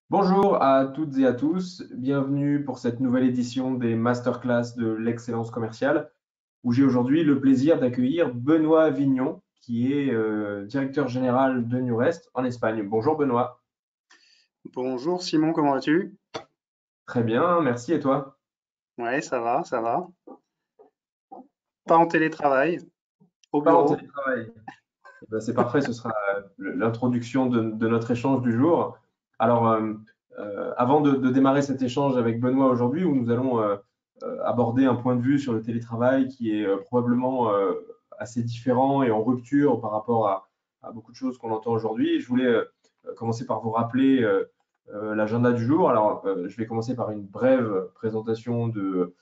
Bonjour à toutes et à tous, bienvenue pour cette nouvelle édition des masterclass de l'excellence commerciale, où j'ai aujourd'hui le plaisir d'accueillir Benoît Vignon, qui est directeur général de Newrest en Espagne. Bonjour Benoît. Bonjour Simon, comment vas-tu? Très bien, merci et toi? Ouais, ça va, ça va. Pas en télétravail, au Pas en bureau. télétravail. Eh ben, c'est parfait, ce sera l'introduction de notre échange du jour. Alors, avant de démarrer cet échange avec Benoît aujourd'hui, où nous allons aborder un point de vue sur le télétravail qui est probablement assez différent et en rupture par rapport à beaucoup de choses qu'on entend aujourd'hui, je voulais commencer par vous rappeler l'agenda du jour. Alors, je vais commencer par une brève présentation de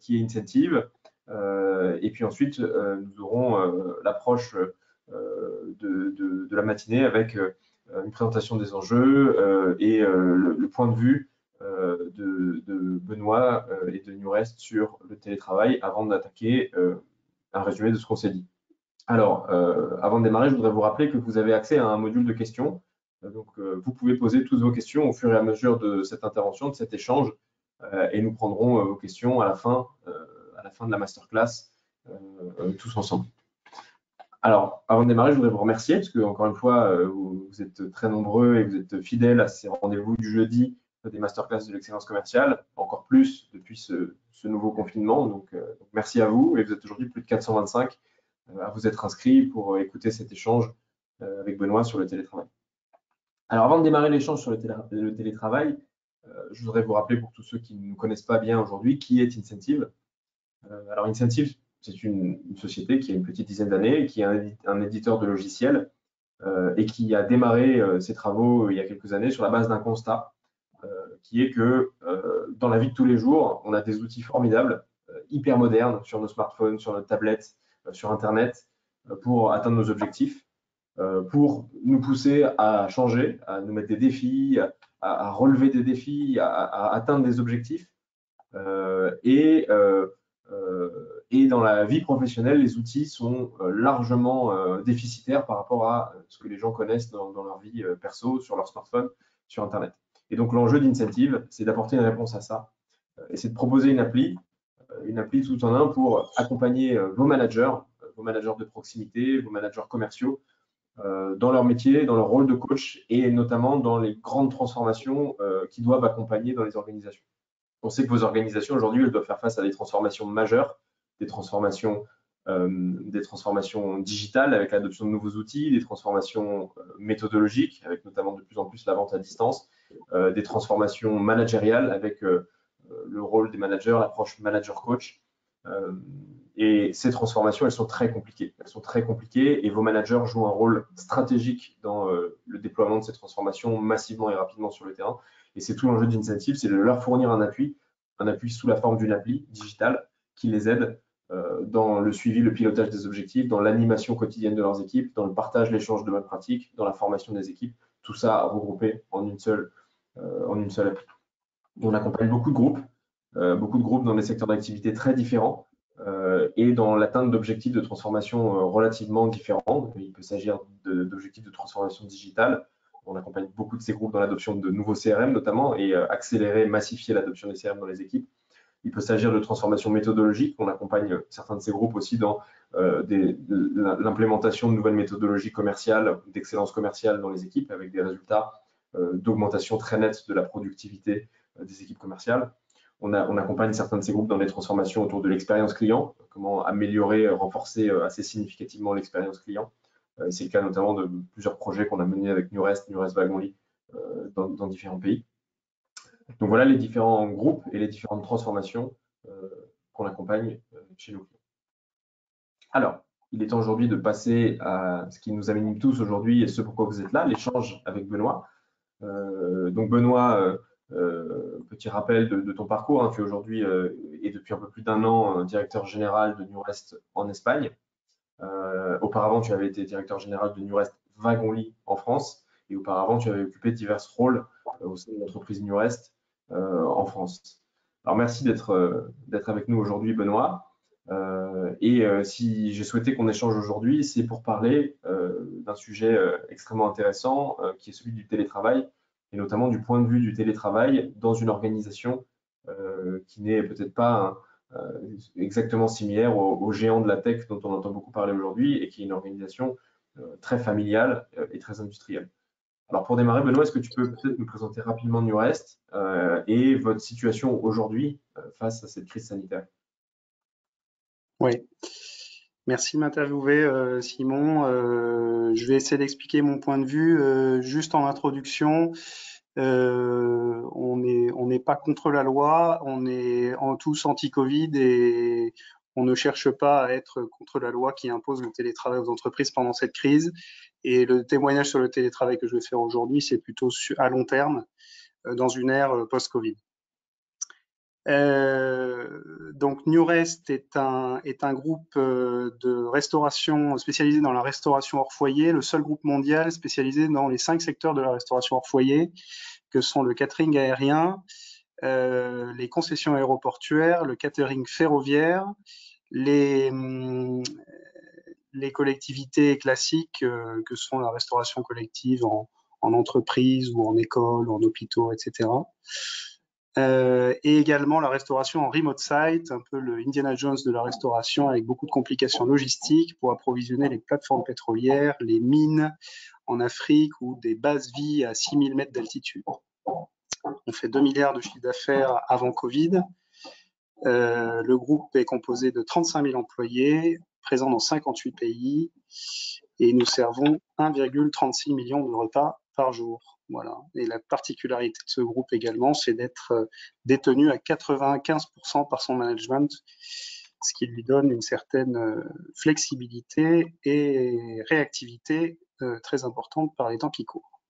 qui est Incentive. Et puis ensuite, nous aurons l'approche de la matinée avec une présentation des enjeux et le point de vue de Benoît et de Newrest sur le télétravail avant d'attaquer un résumé de ce qu'on s'est dit. Alors, avant de démarrer, je voudrais vous rappeler que vous avez accès à un module de questions. Vous pouvez poser toutes vos questions au fur et à mesure de cette intervention, de cet échange, et nous prendrons vos questions à la fin de la masterclass, tous ensemble. Alors, avant de démarrer, je voudrais vous remercier parce que, encore une fois, vous êtes très nombreux et vous êtes fidèles à ces rendez-vous du jeudi des masterclass de l'excellence commerciale, encore plus depuis ce nouveau confinement. Donc, merci à vous et vous êtes aujourd'hui plus de 425 à vous être inscrits pour écouter cet échange avec Benoît sur le télétravail. Alors, avant de démarrer l'échange sur le télétravail, je voudrais vous rappeler pour tous ceux qui ne nous connaissent pas bien aujourd'hui qui est Incentive. Alors Incentive, c'est une société qui a une petite dizaine d'années, qui est un éditeur de logiciels et qui a démarré ses travaux il y a quelques années sur la base d'un constat qui est que dans la vie de tous les jours, on a des outils formidables, hyper modernes sur nos smartphones, sur notre tablette, sur Internet, pour atteindre nos objectifs, pour nous pousser à changer, à nous mettre des défis, à relever des défis, à atteindre des objectifs. Et dans la vie professionnelle, les outils sont largement déficitaires par rapport à ce que les gens connaissent dans leur vie perso, sur leur smartphone, sur Internet. Et donc l'enjeu d'Incentive, c'est d'apporter une réponse à ça. Et c'est de proposer une appli tout en un pour accompagner vos managers de proximité, vos managers commerciaux, dans leur métier, dans leur rôle de coach et notamment dans les grandes transformations qui doivent accompagner dans les organisations. On sait que vos organisations aujourd'hui, elles doivent faire face à des transformations majeures, des transformations digitales avec l'adoption de nouveaux outils, des transformations méthodologiques avec notamment de plus en plus la vente à distance, des transformations managériales avec le rôle des managers, l'approche manager-coach. Euh, et ces transformations, elles sont très compliquées. Elles sont très compliquées et vos managers jouent un rôle stratégique dans le déploiement de ces transformations massivement et rapidement sur le terrain. Et c'est tout l'enjeu d'Incentive, c'est de leur fournir un appui sous la forme d'une appli digitale qui les aide dans le suivi, le pilotage des objectifs, dans l'animation quotidienne de leurs équipes, dans le partage, l'échange de bonnes pratiques, dans la formation des équipes, tout ça regroupé en une seule appli. On accompagne beaucoup de groupes dans des secteurs d'activité très différents et dans l'atteinte d'objectifs de transformation relativement différents. Il peut s'agir d'objectifs de transformation digitale. On accompagne beaucoup de ces groupes dans l'adoption de nouveaux CRM notamment et accélérer, massifier l'adoption des CRM dans les équipes. Il peut s'agir de transformation méthodologique. On accompagne certains de ces groupes aussi dans l'implémentation de nouvelles méthodologies commerciales, d'excellence commerciale dans les équipes avec des résultats d'augmentation très nette de la productivité des équipes commerciales. On accompagne certains de ces groupes dans des transformations autour de l'expérience client, comment améliorer, renforcer assez significativement l'expérience client. C'est le cas notamment de plusieurs projets qu'on a menés avec Newrest Wagonlit dans différents pays. Donc voilà les différents groupes et les différentes transformations qu'on accompagne chez nos clients. Alors, il est temps aujourd'hui de passer à ce qui nous amène tous aujourd'hui et ce pourquoi vous êtes là, l'échange avec Benoît. Donc Benoît, petit rappel de ton parcours, hein, tu es aujourd'hui et depuis un peu plus d'un an directeur général de Newrest en Espagne. Auparavant, tu avais été directeur général de Newrest Wagonlit en France et auparavant, tu avais occupé divers rôles au sein de l'entreprise Newrest en France. Alors merci d'être avec nous aujourd'hui, Benoît. Si j'ai souhaité qu'on échange aujourd'hui, c'est pour parler d'un sujet extrêmement intéressant qui est celui du télétravail et notamment du point de vue du télétravail dans une organisation qui n'est peut-être pas exactement similaire aux géants de la tech dont on entend beaucoup parler aujourd'hui et qui est une organisation très familiale et très industrielle. Alors pour démarrer, Benoît, est-ce que tu peux peut-être nous présenter rapidement Newrest et votre situation aujourd'hui face à cette crise sanitaire? Oui, merci de m'interviewer, Simon. Je vais essayer d'expliquer mon point de vue. Juste en introduction, on n'est pas contre la loi, on est tous anti-Covid et on ne cherche pas à être contre la loi qui impose le télétravail aux entreprises pendant cette crise. Et le témoignage sur le télétravail que je vais faire aujourd'hui, c'est plutôt à long terme, dans une ère post-Covid. Donc Newrest est un groupe de restauration spécialisé dans la restauration hors foyer, le seul groupe mondial spécialisé dans les 5 secteurs de la restauration hors foyer, que sont le catering aérien, les concessions aéroportuaires, le catering ferroviaire, les collectivités classiques que sont la restauration collective en entreprise ou en école, en hôpitaux, etc. Et également la restauration en remote site, un peu le Indiana Jones de la restauration avec beaucoup de complications logistiques pour approvisionner les plateformes pétrolières, les mines en Afrique ou des bases vie à 6000 mètres d'altitude. On fait 2 milliards de chiffre d'affaires avant Covid. Le groupe est composé de 35 000 employés, présents dans 58 pays, et nous servons 1,36 million de repas par jour. Voilà. Et la particularité de ce groupe également, c'est d'être détenu à 95% par son management, ce qui lui donne une certaine flexibilité et réactivité très importante par les temps qui courent.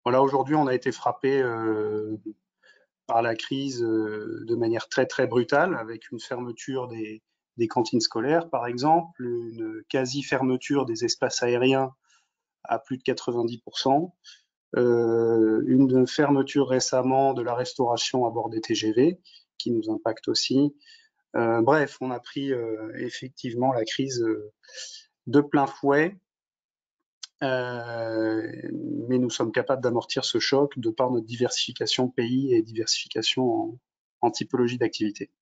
Voilà, aujourd'hui, on a été frappé par la crise de manière très très brutale, avec une fermeture des cantines scolaires, par exemple, une quasi-fermeture des espaces aériens à plus de 90%, une fermeture récemment de la restauration à bord des TGV, qui nous impacte aussi. Bref, on a pris effectivement la crise de plein fouet, mais nous sommes capables d'amortir ce choc de par notre diversification pays et diversification en typologie d'activité.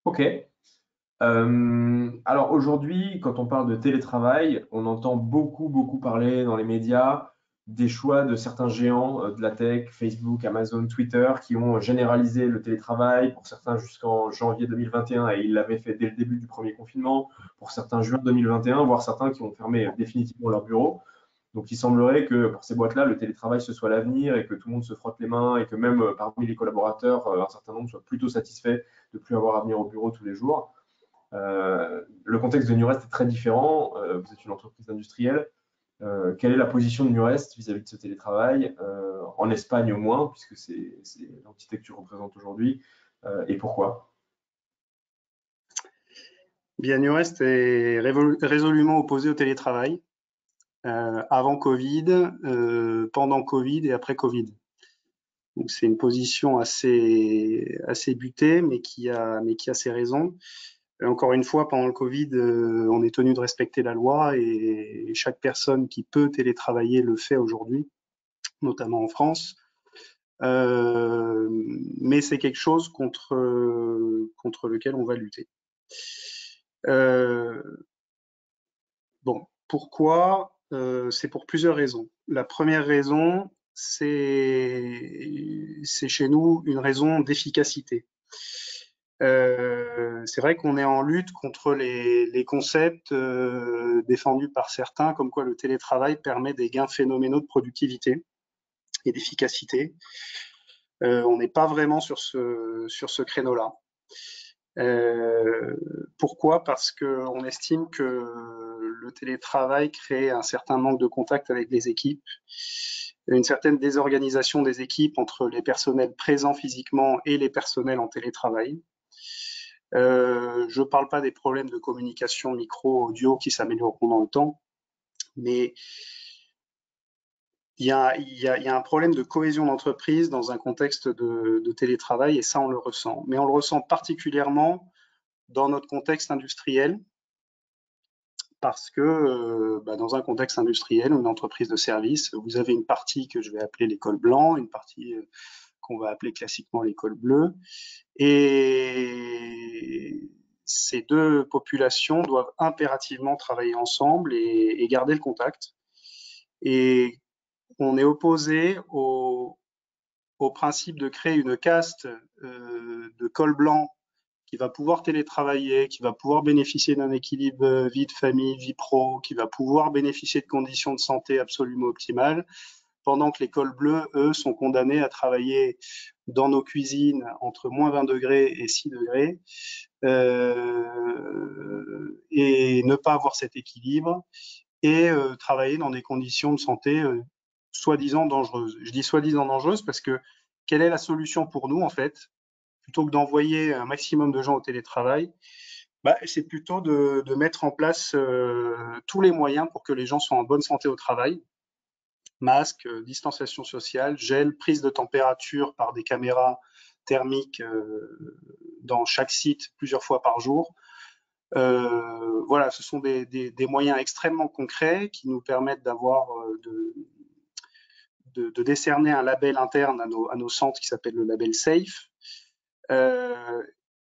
Ok. Alors aujourd'hui, quand on parle de télétravail, on entend beaucoup parler dans les médias des choix de certains géants de la tech, Facebook, Amazon, Twitter, qui ont généralisé le télétravail, pour certains jusqu'en janvier 2021, et ils l'avaient fait dès le début du premier confinement, pour certains juin 2021, voire certains qui ont fermé définitivement leur bureau. Donc il semblerait que pour ces boîtes-là, le télétravail ce soit l'avenir et que tout le monde se frotte les mains et que même parmi les collaborateurs, un certain nombre soient plutôt satisfaits de ne plus avoir à venir au bureau tous les jours. Le contexte de Newrest est très différent. Vous êtes une entreprise industrielle. Quelle est la position de Newrest vis-à-vis de ce télétravail, en Espagne au moins, puisque c'est l'entité que tu représentes aujourd'hui, et pourquoi? Bien, Newrest est résolument opposé au télétravail, avant Covid, pendant Covid et après Covid. Donc c'est une position assez butée, mais qui a ses raisons. Encore une fois, pendant le Covid, on est tenu de respecter la loi et chaque personne qui peut télétravailler le fait aujourd'hui, notamment en France. Mais c'est quelque chose contre lequel on va lutter. Bon, pourquoi? C'est pour plusieurs raisons. La première raison, c'est chez nous une raison d'efficacité. C'est vrai qu'on est en lutte contre les concepts défendus par certains, comme quoi le télétravail permet des gains phénoménaux de productivité et d'efficacité. On n'est pas vraiment sur ce créneau-là. Pourquoi? Parce qu'on estime que le télétravail crée un certain manque de contact avec les équipes, une certaine désorganisation des équipes entre les personnels présents physiquement et les personnels en télétravail. Je ne parle pas des problèmes de communication micro-audio qui s'amélioreront dans le temps, mais il y a un problème de cohésion d'entreprise dans un contexte de télétravail, et ça, on le ressent. Mais on le ressent particulièrement dans notre contexte industriel, parce que dans un contexte industriel ou une entreprise de service, vous avez une partie que je vais appeler les cols blancs, une partie qu'on va appeler classiquement les cols bleus, et ces deux populations doivent impérativement travailler ensemble et garder le contact. Et on est opposé au principe de créer une caste de cols blancs qui va pouvoir télétravailler, qui va pouvoir bénéficier d'un équilibre vie de famille, vie pro, qui va pouvoir bénéficier de conditions de santé absolument optimales, pendant que les cols bleus, eux, sont condamnés à travailler dans nos cuisines entre moins 20 degrés et 6 degrés, et ne pas avoir cet équilibre, et travailler dans des conditions de santé soi-disant dangereuses. Je dis soi-disant dangereuses parce que quelle est la solution pour nous, en fait, plutôt que d'envoyer un maximum de gens au télétravail, c'est plutôt de mettre en place tous les moyens pour que les gens soient en bonne santé au travail. Masque, distanciation sociale, gel, prise de température par des caméras thermiques dans chaque site plusieurs fois par jour. Voilà, ce sont des moyens extrêmement concrets qui nous permettent d'avoir de décerner un label interne à nos centres qui s'appelle le label SAFE.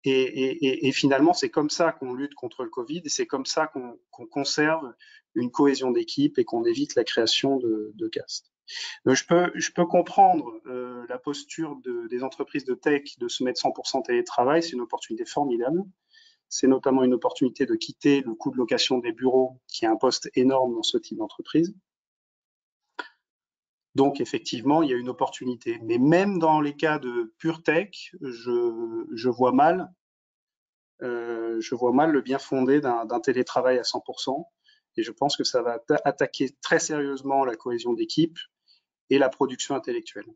Et finalement, c'est comme ça qu'on lutte contre le Covid et c'est comme ça qu'on conserve une cohésion d'équipe et qu'on évite la création de castes. Donc, je peux comprendre la posture des entreprises de tech de se mettre 100% télétravail, c'est une opportunité formidable. C'est notamment une opportunité de quitter le coût de location des bureaux, qui est un poste énorme dans ce type d'entreprise. Donc, effectivement, il y a une opportunité. Mais même dans les cas de pure tech, je vois mal le bien fondé d'un télétravail à 100%. Et je pense que ça va attaquer très sérieusement la cohésion d'équipe et la production intellectuelle.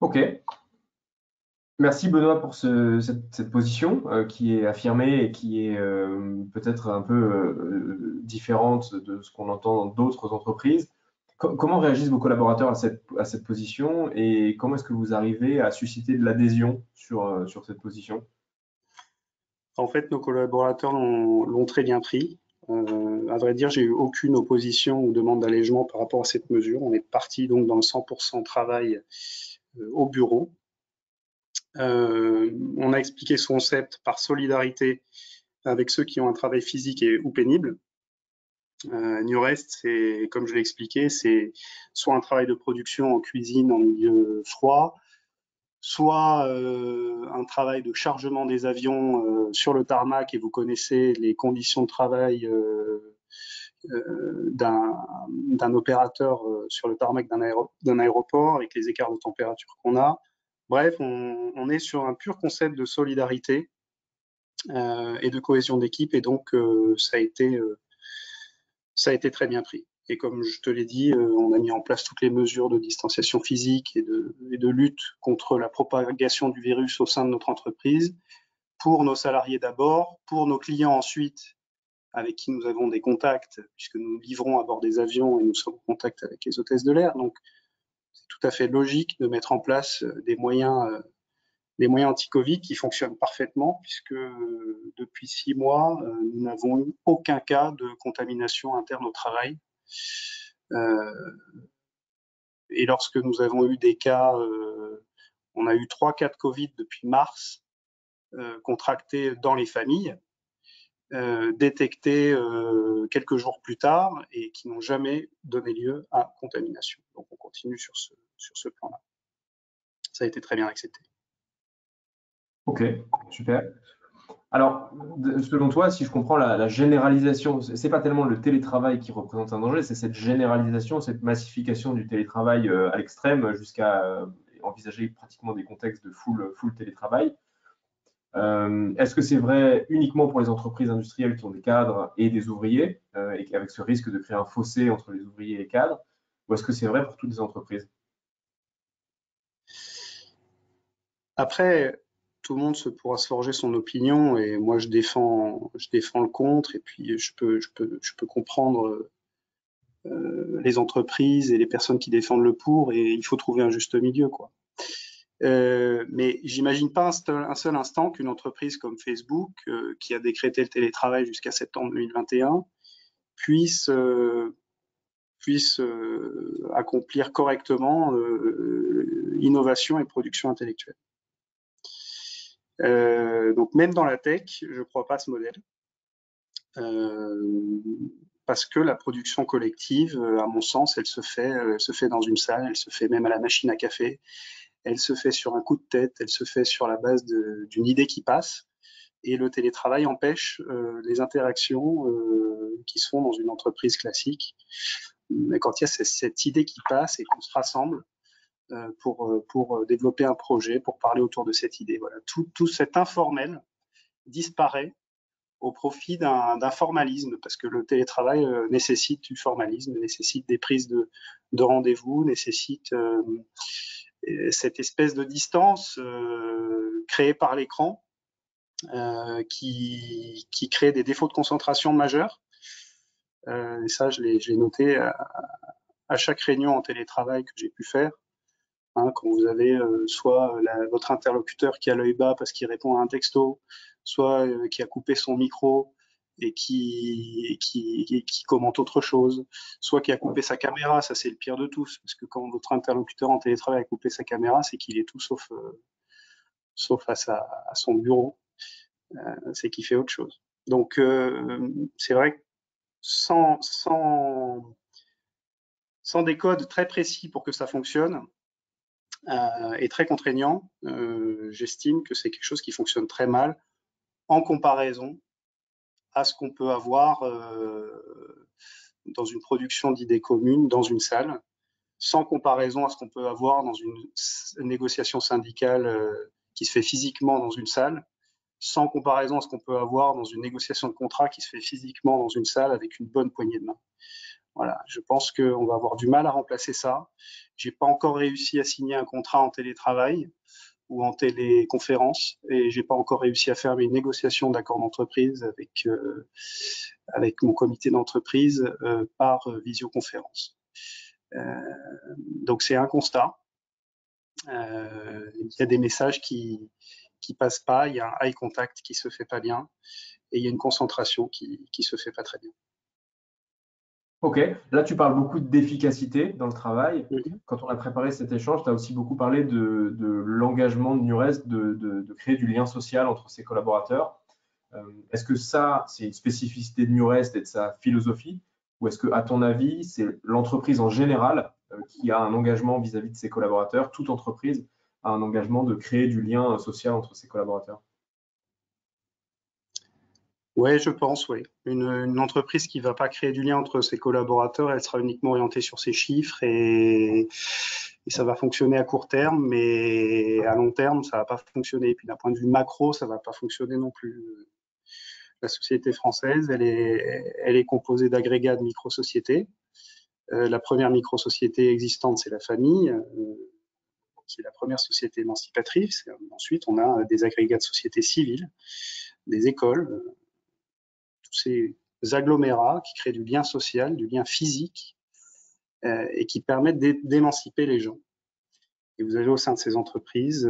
Ok. Merci Benoît pour cette position qui est affirmée et qui est peut-être un peu différente de ce qu'on entend dans d'autres entreprises. Comment réagissent vos collaborateurs à cette position et comment est-ce que vous arrivez à susciter de l'adhésion sur cette position? En fait, nos collaborateurs l'ont très bien pris. À vrai dire, j'ai eu aucune opposition ou demande d'allègement par rapport à cette mesure. On est parti donc dans le 100% travail au bureau. On a expliqué ce concept par solidarité avec ceux qui ont un travail physique ou pénible. New Rest, c'est, comme je l'ai expliqué, c'est soit un travail de production en cuisine en milieu froid, soit un travail de chargement des avions sur le tarmac, et vous connaissez les conditions de travail d'un opérateur sur le tarmac d'un aéroport avec les écarts de température qu'on a. Bref, on est sur un pur concept de solidarité et de cohésion d'équipe, et donc ça a été très bien pris. Et comme je te l'ai dit, on a mis en place toutes les mesures de distanciation physique et de lutte contre la propagation du virus au sein de notre entreprise, pour nos salariés d'abord, pour nos clients ensuite, avec qui nous avons des contacts, puisque nous livrons à bord des avions et nous sommes en contact avec les hôtesses de l'air. Donc, c'est tout à fait logique de mettre en place des moyens anti-Covid qui fonctionnent parfaitement, puisque depuis 6 mois, nous n'avons eu aucun cas de contamination interne au travail. Et lorsque nous avons eu des cas, on a eu 3 cas de Covid depuis mars, contractés dans les familles, détectés quelques jours plus tard et qui n'ont jamais donné lieu à contamination. Donc on continue sur ce plan-là. Ça a été très bien accepté. Ok, super. Alors, selon toi, si je comprends la généralisation, c'est pas tellement le télétravail qui représente un danger, c'est cette généralisation, cette massification du télétravail à l'extrême jusqu'à envisager pratiquement des contextes de full télétravail. Est-ce que c'est vrai uniquement pour les entreprises industrielles qui ont des cadres et des ouvriers, et avec ce risque de créer un fossé entre les ouvriers et les cadres, ou est-ce que c'est vrai pour toutes les entreprises? Après, tout le monde pourra se forger son opinion et moi je défends le contre, et puis je peux comprendre les entreprises et les personnes qui défendent le pour, et il faut trouver un juste milieu, quoi. Mais j'imagine pas un seul instant qu'une entreprise comme Facebook, qui a décrété le télétravail jusqu'à septembre 2021, puisse accomplir correctement innovation et production intellectuelle. Donc même dans la tech, je ne crois pas à ce modèle. Parce que la production collective, à mon sens, elle se fait dans une salle, elle se fait même à la machine à café, elle se fait sur un coup de tête, elle se fait sur la base d'une idée qui passe. Et le télétravail empêche les interactions qui sont dans une entreprise classique. Mais quand il y a cette idée qui passe et qu'on se rassemble pour développer un projet, pour parler autour de cette idée, voilà, tout cet informel disparaît au profit d'un formalisme, parce que le télétravail nécessite du formalisme, nécessite des prises de rendez-vous, nécessite cette espèce de distance créée par l'écran qui crée des défauts de concentration majeurs. Et ça, je l'ai noté à chaque réunion en télétravail que j'ai pu faire. Hein, quand vous avez soit votre interlocuteur qui a l'œil bas parce qu'il répond à un texto, soit qui a coupé son micro et qui commente autre chose, soit qui a coupé sa caméra, ça c'est le pire de tous, parce que quand votre interlocuteur en télétravail a coupé sa caméra, c'est qu'il est tout sauf à son bureau, c'est qu'il fait autre chose. Donc c'est vrai que sans des codes très précis pour que ça fonctionne, est très contraignant. J'estime que c'est quelque chose qui fonctionne très mal en comparaison à ce qu'on peut avoir dans une production d'idées communes, dans une salle, sans comparaison à ce qu'on peut avoir dans une négociation syndicale qui se fait physiquement dans une salle, sans comparaison à ce qu'on peut avoir dans une négociation de contrat qui se fait physiquement dans une salle avec une bonne poignée de main. Voilà, je pense qu'on va avoir du mal à remplacer ça. J'ai pas encore réussi à signer un contrat en télétravail ou en téléconférence et j'ai pas encore réussi à faire mes négociations d'accord d'entreprise avec mon comité d'entreprise par visioconférence. Donc c'est un constat. Il y a des messages qui passent pas, il y a un eye contact qui se fait pas bien et il y a une concentration qui se fait pas très bien. Ok, là tu parles beaucoup d'efficacité dans le travail. Mhm. Quand on a préparé cet échange, tu as aussi beaucoup parlé de l'engagement de Nurest, de créer du lien social entre ses collaborateurs. Est-ce que ça, c'est une spécificité de Nurest et de sa philosophie, ou est-ce que, à ton avis, c'est l'entreprise en général qui a un engagement vis-à-vis de ses collaborateurs, toute entreprise a un engagement de créer du lien social entre ses collaborateurs? Ouais, je pense, oui. Une entreprise qui va pas créer du lien entre ses collaborateurs, elle sera uniquement orientée sur ses chiffres et ça va fonctionner à court terme, mais à long terme, ça va pas fonctionner. Et puis d'un point de vue macro, ça va pas fonctionner non plus. La société française, elle est composée d'agrégats de micro-sociétés. La première micro-société existante, c'est la famille, qui est la première société émancipatrice. Ensuite, on a des agrégats de sociétés civiles, des écoles, tous ces agglomérats qui créent du lien social, du lien physique et qui permettent d'émanciper les gens. Et vous avez au sein de ces entreprises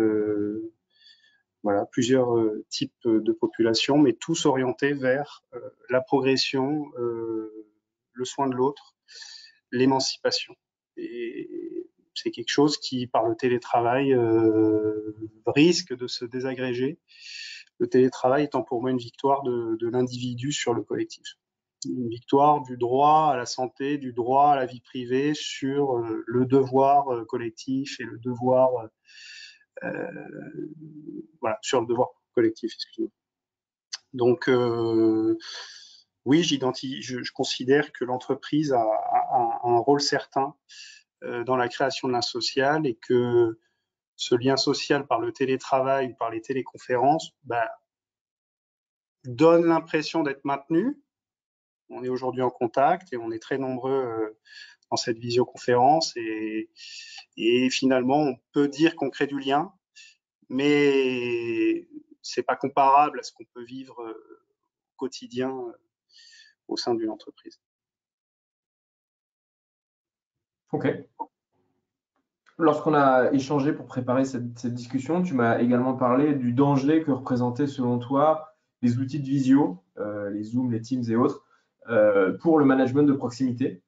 voilà, plusieurs types de populations, mais tous orientés vers la progression, le soin de l'autre, l'émancipation. Et c'est quelque chose qui, par le télétravail, risque de se désagréger. Le télétravail étant pour moi une victoire de l'individu sur le collectif. Une victoire du droit à la santé, du droit à la vie privée sur le devoir collectif et le devoir voilà, sur le devoir collectif, excusez-moi. Donc, oui, je considère que l'entreprise a un rôle certain dans la création de lien social et que ce lien social par le télétravail ou par les téléconférences bah, donne l'impression d'être maintenu. On est aujourd'hui en contact et on est très nombreux dans cette visioconférence et finalement on peut dire qu'on crée du lien, mais c'est pas comparable à ce qu'on peut vivre au quotidien au sein d'une entreprise. Ok. Lorsqu'on a échangé pour préparer cette discussion, tu m'as également parlé du danger que représentaient selon toi les outils de visio, les Zoom, les Teams et autres, pour le management de proximité.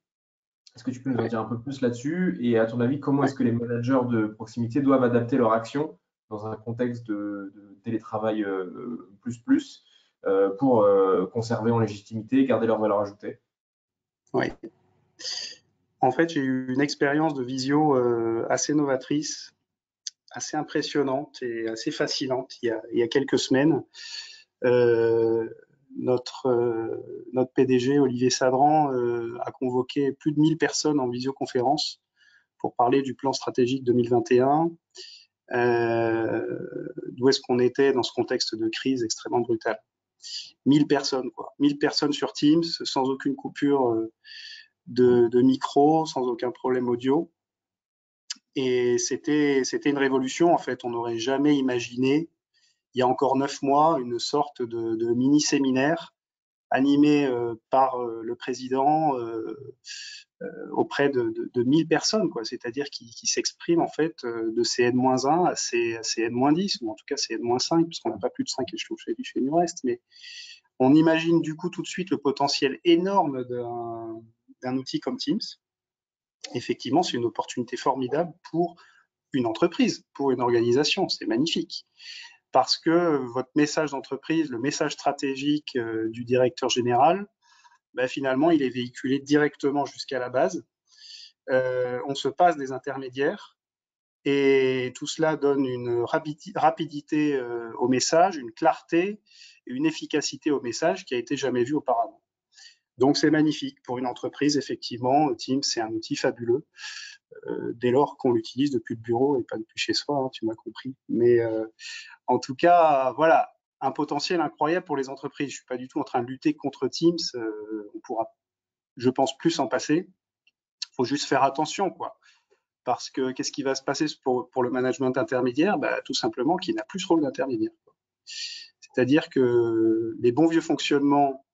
Est-ce que tu peux nous en Ouais, dire un peu plus là-dessus? Et à ton avis, comment ouais. est-ce que les managers de proximité doivent adapter leur action dans un contexte de télétravail plus, pour conserver en légitimité et garder leur valeur ajoutée? Ouais. En fait, j'ai eu une expérience de visio assez novatrice, assez impressionnante et assez fascinante il y a quelques semaines. Euh, notre PDG, Olivier Sadran, a convoqué plus de 1000 personnes en visioconférence pour parler du plan stratégique 2021, d'où est-ce qu'on était dans ce contexte de crise extrêmement brutale. 1000 personnes, quoi. 1000 personnes sur Teams, sans aucune coupure de micro, sans aucun problème audio. Et c'était une révolution, en fait. On n'aurait jamais imaginé, il y a encore 9 mois, une sorte de mini-séminaire animé par le président auprès de 1000 personnes, quoi. C'est-à-dire qui s'expriment en fait de CN-1 à CN-10, ou en tout cas CN-5, puisqu'on n'a pas plus de 5 échelons chez Nurest. Mais on imagine du coup tout de suite le potentiel énorme d'un outil comme Teams. Effectivement, c'est une opportunité formidable pour une entreprise, pour une organisation. C'est magnifique. Parce que votre message d'entreprise, le message stratégique du directeur général, ben, finalement, il est véhiculé directement jusqu'à la base. On se passe des intermédiaires et tout cela donne une rapidité au message, une clarté et une efficacité au message qui a été jamais vue auparavant. Donc c'est magnifique pour une entreprise, effectivement. Teams, c'est un outil fabuleux dès lors qu'on l'utilise depuis le bureau et pas depuis chez soi, hein, tu m'as compris. Mais en tout cas, voilà, un potentiel incroyable pour les entreprises. Je suis pas du tout en train de lutter contre Teams. On pourra, je pense, plus s'en passer. Il faut juste faire attention, quoi. Parce que qu'est-ce qui va se passer pour le management intermédiaire? Bah, tout simplement qu'il n'a plus ce rôle d'intermédiaire. C'est-à-dire que les bons vieux fonctionnements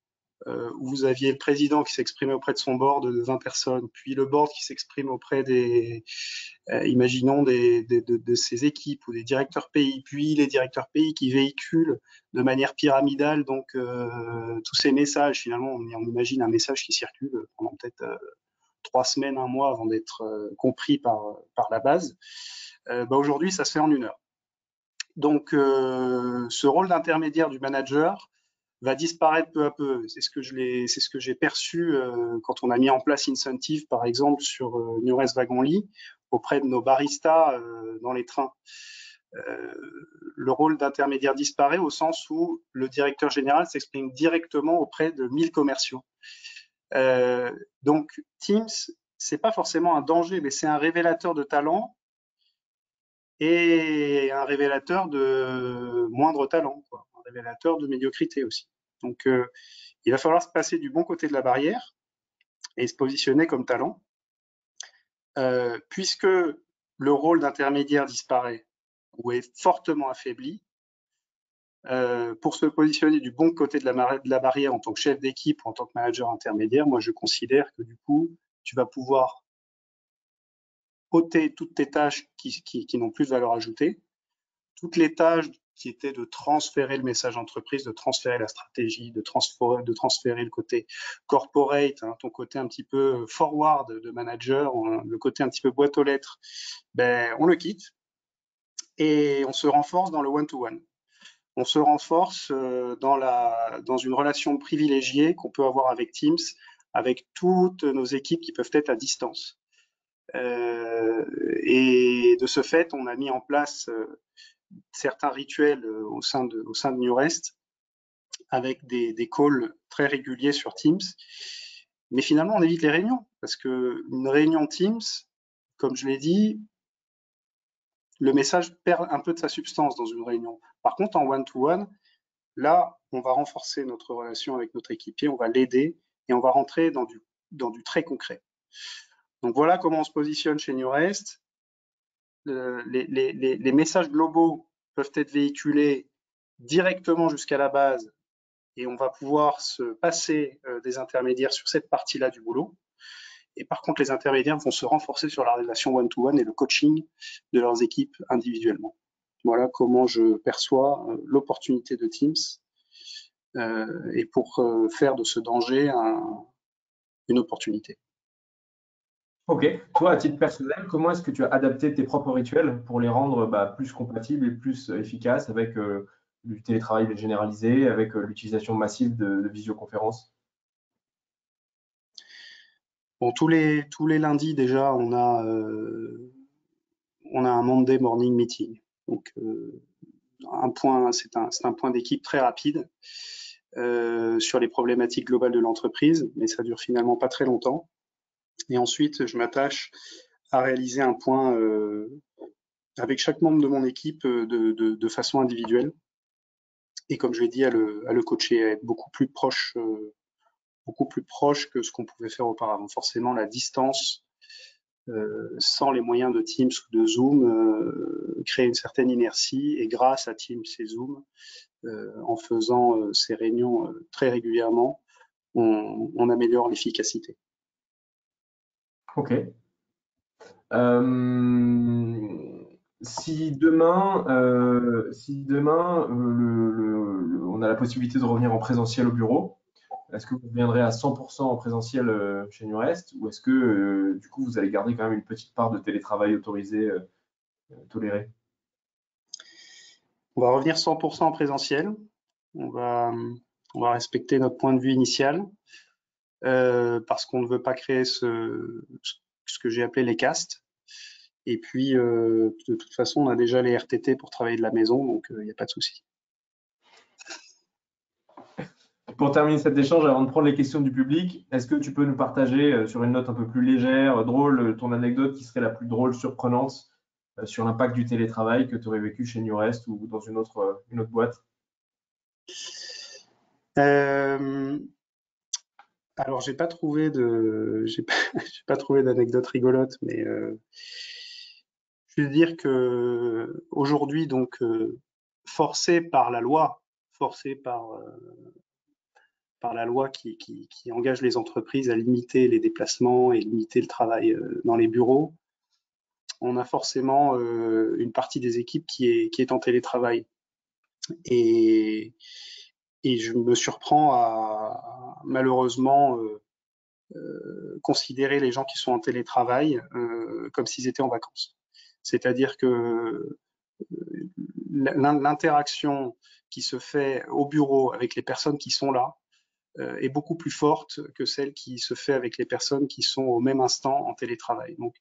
où vous aviez le président qui s'exprimait auprès de son board de 20 personnes, puis le board qui s'exprime auprès imaginons, de ses équipes ou des directeurs pays, puis les directeurs pays qui véhiculent de manière pyramidale donc tous ces messages. Finalement, on imagine un message qui circule pendant peut-être 3 semaines, un mois avant d'être compris par la base. Bah aujourd'hui, ça se fait en 1 heure. Donc, ce rôle d'intermédiaire du manager va disparaître peu à peu. C'est ce que j'ai perçu quand on a mis en place Incentive, par exemple, sur Nurest Wagon-Lit, auprès de nos baristas dans les trains. Le rôle d'intermédiaire disparaît au sens où le directeur général s'exprime directement auprès de 1000 commerciaux. Donc, Teams, c'est pas forcément un danger, mais c'est un révélateur de talent et un révélateur de moindre talent, quoi. Un révélateur de médiocrité aussi. Donc, il va falloir se passer du bon côté de la barrière et se positionner comme talent, puisque le rôle d'intermédiaire disparaît ou est fortement affaibli. Pour se positionner du bon côté de la barrière en tant que chef d'équipe ou en tant que manager intermédiaire, moi je considère que du coup, tu vas pouvoir ôter toutes tes tâches qui n'ont plus de valeur ajoutée, toutes les tâches qui étaient de transférer le message entreprise, de transférer la stratégie, de transférer le côté corporate, hein, ton côté un petit peu forward de manager, le côté un petit peu boîte aux lettres, ben, on le quitte et on se renforce dans le one-to-one. On se renforce dans une relation privilégiée qu'on peut avoir avec Teams, avec toutes nos équipes qui peuvent être à distance. Et de ce fait, on a mis en place certains rituels au sein de Nurest avec des calls très réguliers sur Teams. Mais finalement, on évite les réunions parce qu'une réunion Teams, comme je l'ai dit, le message perd un peu de sa substance dans une réunion. Par contre, en one-to-one, là, on va renforcer notre relation avec notre équipier, on va l'aider et on va rentrer dans du très concret. Donc voilà comment on se positionne chez Nurest. Les messages globaux peuvent être véhiculés directement jusqu'à la base et on va pouvoir se passer des intermédiaires sur cette partie-là du boulot. Et par contre, les intermédiaires vont se renforcer sur la relation one-to-one et le coaching de leurs équipes individuellement. Voilà comment je perçois l'opportunité de Teams et pour faire de ce danger une opportunité. Ok. Toi, à titre personnel, comment est-ce que tu as adapté tes propres rituels pour les rendre plus compatibles et plus efficaces avec du télétravail généralisé, avec l'utilisation massive de visioconférences? Bon, tous les lundis déjà, on a un Monday morning meeting. Donc c'est un point d'équipe très rapide sur les problématiques globales de l'entreprise, mais ça dure finalement pas très longtemps. Et ensuite, je m'attache à réaliser un point avec chaque membre de mon équipe de façon individuelle. Et comme je l'ai dit, à le coacher, à être beaucoup plus proche que ce qu'on pouvait faire auparavant. Forcément, la distance, sans les moyens de Teams ou de Zoom, crée une certaine inertie. Et grâce à Teams et Zoom, en faisant ces réunions très régulièrement, on améliore l'efficacité. Ok. Si demain, on a la possibilité de revenir en présentiel au bureau, est-ce que vous reviendrez à 100% en présentiel chez Nurest ou est-ce que du coup vous allez garder quand même une petite part de télétravail autorisé, toléré? On va revenir 100% en présentiel. On va, on va respecter notre point de vue initial parce qu'on ne veut pas créer ce que j'ai appelé les castes. Et puis, de toute façon, on a déjà les RTT pour travailler de la maison, donc il n'y a pas de souci. Pour terminer cet échange, avant de prendre les questions du public, est-ce que tu peux nous partager sur une note un peu plus légère, drôle, ton anecdote qui serait la plus drôle, surprenante sur l'impact du télétravail que tu aurais vécu chez Nurest ou dans une autre boîte? Euh, alors, j'ai pas trouvé d'anecdote rigolote, mais je veux dire que aujourd'hui, donc, forcé par la loi, forcé par la loi qui engage les entreprises à limiter les déplacements et limiter le travail dans les bureaux, on a forcément une partie des équipes qui est en télétravail. Et, et je me surprends à malheureusement considérer les gens qui sont en télétravail comme s'ils étaient en vacances. C'est-à-dire que l'interaction qui se fait au bureau avec les personnes qui sont là est beaucoup plus forte que celle qui se fait avec les personnes qui sont au même instant en télétravail. Donc,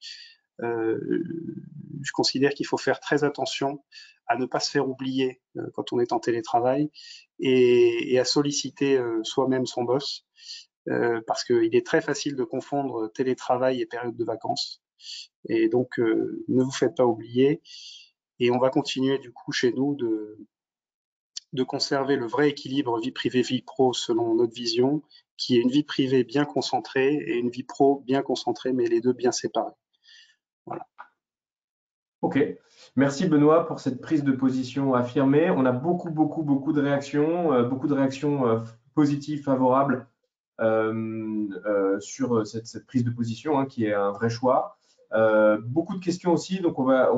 je considère qu'il faut faire très attention à ne pas se faire oublier quand on est en télétravail et à solliciter soi-même son boss parce qu'il est très facile de confondre télétravail et période de vacances. Et donc, ne vous faites pas oublier. Et on va continuer du coup chez nous de conserver le vrai équilibre vie privée, vie pro selon notre vision, qui est une vie privée bien concentrée et une vie pro bien concentrée, mais les deux bien séparés. Voilà. Ok. Merci Benoît pour cette prise de position affirmée. On a beaucoup de réactions positives, favorables sur cette prise de position qui est un vrai choix. Beaucoup de questions aussi, donc on va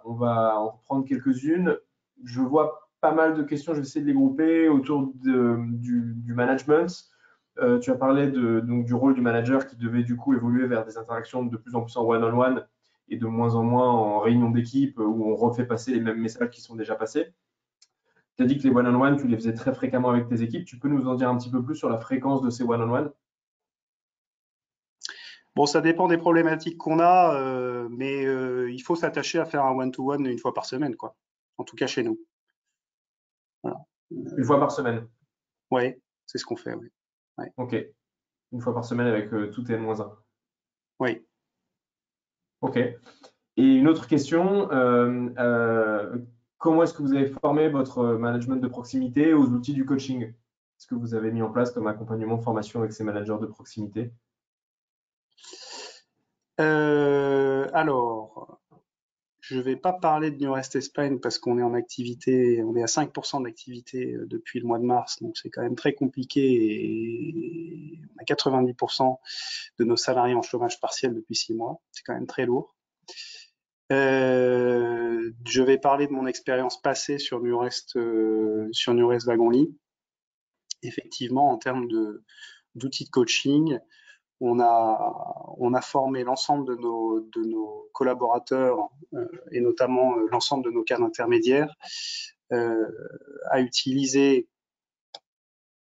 en reprendre quelques-unes. Je vois pas mal de questions, je vais essayer de les grouper autour du management. Tu as parlé donc, du rôle du manager qui devait du coup évoluer vers des interactions de plus en plus en one-on-one et de moins en moins en réunion d'équipe où on refait passer les mêmes messages qui sont déjà passés. Tu as dit que les one-on-one, tu les faisais très fréquemment avec tes équipes. Tu peux nous en dire un petit peu plus sur la fréquence de ces one-on-one? Bon, ça dépend des problématiques qu'on a, mais il faut s'attacher à faire un one-to-one une fois par semaine, quoi. En tout cas chez nous. Voilà. Une fois par semaine. Ouais, c'est ce qu'on fait, oui. Ouais. Ok. Une fois par semaine avec tout N-1. Oui. Ok. Et une autre question, comment est-ce que vous avez formé votre management de proximité aux outils du coaching? Est-ce que vous avez mis en place comme accompagnement de formation avec ces managers de proximité? Alors, je ne vais pas parler de Newrest Espagne parce qu'on est en activité, on est à 5% d'activité depuis le mois de mars, donc c'est quand même très compliqué et on a 90% de nos salariés en chômage partiel depuis 6 mois. C'est quand même très lourd. Je vais parler de mon expérience passée sur Nurest Wagon-Lit. Effectivement, en termes d'outils de coaching, on a formé l'ensemble de nos collaborateurs et notamment l'ensemble de nos cadres intermédiaires à utiliser,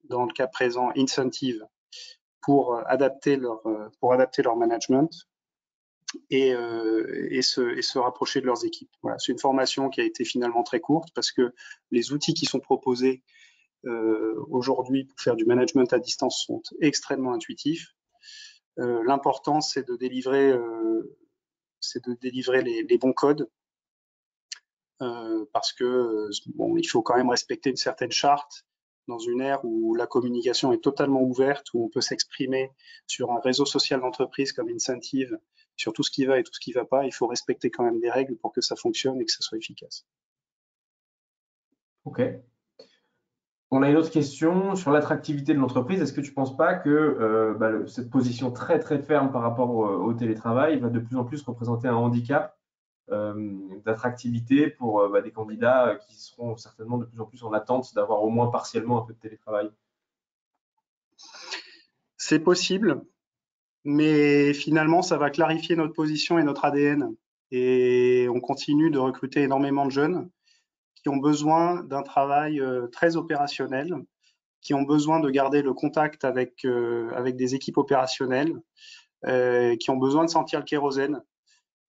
dans le cas présent, Incentive pour adapter leur management et se rapprocher de leurs équipes. Voilà, c'est une formation qui a été finalement très courte parce que les outils qui sont proposés aujourd'hui pour faire du management à distance sont extrêmement intuitifs. L'important, c'est de délivrer les bons codes parce que bon, il faut quand même respecter une certaine charte dans une ère où la communication est totalement ouverte, où on peut s'exprimer sur un réseau social d'entreprise comme Incentive, sur tout ce qui va et tout ce qui ne va pas. Il faut respecter quand même des règles pour que ça fonctionne et que ça soit efficace. Ok. On a une autre question sur l'attractivité de l'entreprise. Est-ce que tu ne penses pas que cette position très très ferme par rapport au télétravail va de plus en plus représenter un handicap d'attractivité pour des candidats qui seront certainement de plus en plus en attente d'avoir au moins partiellement un peu de télétravail? C'est possible, mais finalement, ça va clarifier notre position et notre ADN. Et on continue de recruter énormément de jeunes qui ont besoin d'un travail très opérationnel, qui ont besoin de garder le contact avec des équipes opérationnelles, qui ont besoin de sentir le kérosène.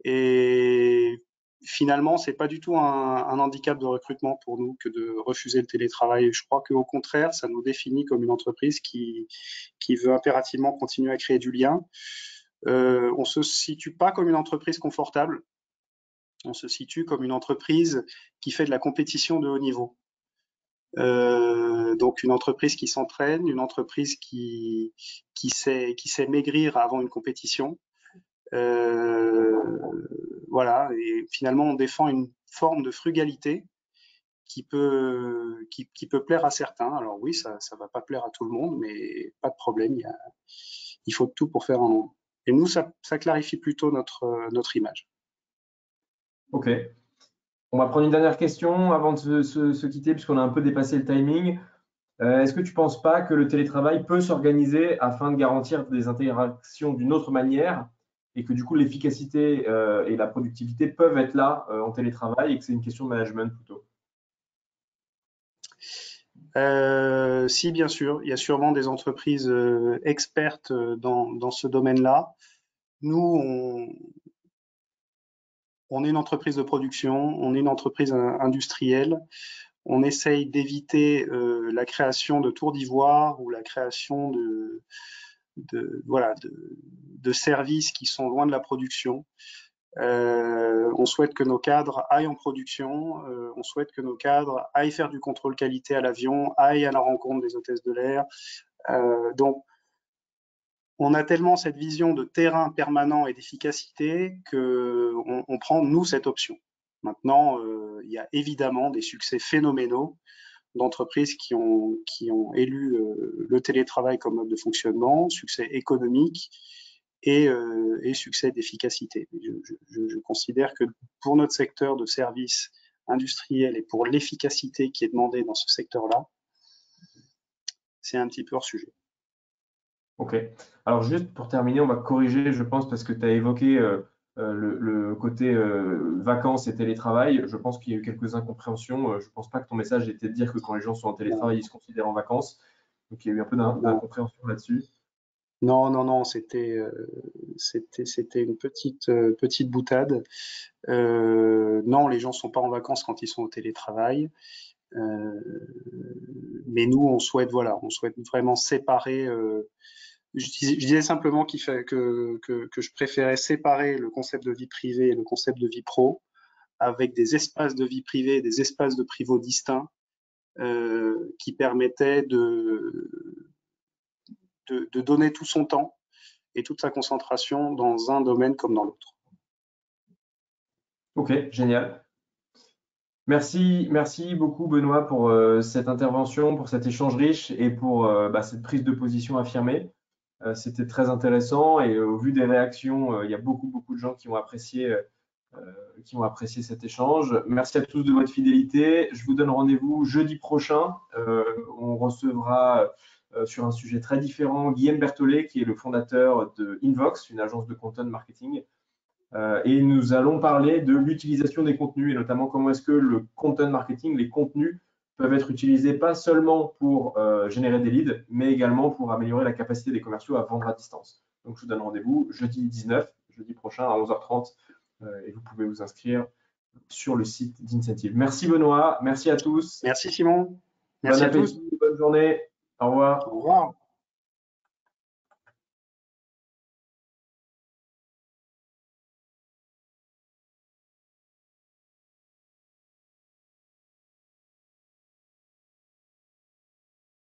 Et finalement, c'est pas du tout un handicap de recrutement pour nous que de refuser le télétravail. Je crois qu'au contraire, ça nous définit comme une entreprise qui veut impérativement continuer à créer du lien. On se situe pas comme une entreprise confortable. On se situe comme une entreprise qui fait de la compétition de haut niveau. Donc une entreprise qui s'entraîne, une entreprise qui sait maigrir avant une compétition. Voilà, et finalement on défend une forme de frugalité qui peut plaire à certains. Alors oui, ça va pas plaire à tout le monde, mais pas de problème, il faut de tout pour faire un monde. Et nous, ça clarifie plutôt notre image. Ok. On va prendre une dernière question avant de se quitter, puisqu'on a un peu dépassé le timing. Est-ce que tu ne penses pas que le télétravail peut s'organiser afin de garantir des interactions d'une autre manière et que du coup l'efficacité et la productivité peuvent être là en télétravail et que c'est une question de management plutôt? Si, bien sûr, il y a sûrement des entreprises expertes dans ce domaine-là. Nous, on est une entreprise de production, on est une entreprise industrielle. On essaye d'éviter la création de tours d'ivoire ou la création de services qui sont loin de la production. On souhaite que nos cadres aillent en production, on souhaite que nos cadres aillent faire du contrôle qualité à l'avion, aillent à la rencontre des hôtesses de l'air. Donc, on a tellement cette vision de terrain permanent et d'efficacité qu'on prend, nous, cette option. Maintenant, il y a évidemment des succès phénoménaux d'entreprises qui ont élu le télétravail comme mode de fonctionnement, succès économique et succès d'efficacité. Je considère que pour notre secteur de services industriels et pour l'efficacité qui est demandée dans ce secteur-là, c'est un petit peu hors sujet. Ok. Alors juste pour terminer, on va corriger, je pense, parce que tu as évoqué le côté vacances et télétravail. Je pense qu'il y a eu quelques incompréhensions. Je ne pense pas que ton message était de dire que quand les gens sont en télétravail, ils se considèrent en vacances. Donc il y a eu un peu d'incompréhension là-dessus. Non, c'était une petite boutade. Non, les gens sont pas en vacances quand ils sont au télétravail. Mais nous, on souhaite vraiment séparer. Je disais simplement que je préférais séparer le concept de vie privée et le concept de vie pro, avec des espaces de vie privée et des espaces de privo distincts qui permettaient de donner tout son temps et toute sa concentration dans un domaine comme dans l'autre. Ok, génial. Merci beaucoup Benoît pour cette intervention, pour cet échange riche et pour cette prise de position affirmée. C'était très intéressant et au vu des réactions, il y a beaucoup de gens qui ont apprécié cet échange. Merci à tous de votre fidélité. Je vous donne rendez-vous jeudi prochain. On recevra sur un sujet très différent Guillaume Berthollet, qui est le fondateur de Invox, une agence de content marketing. Et nous allons parler de l'utilisation des contenus et notamment comment est-ce que le content marketing, les contenus, peuvent être utilisés pas seulement pour générer des leads, mais également pour améliorer la capacité des commerciaux à vendre à distance. Donc, je vous donne rendez-vous jeudi 19, jeudi prochain à 11h30, et vous pouvez vous inscrire sur le site d'Incentive. Merci Benoît, merci à tous. Merci Simon. Merci bon appétit, bonne journée. Au revoir. Au revoir.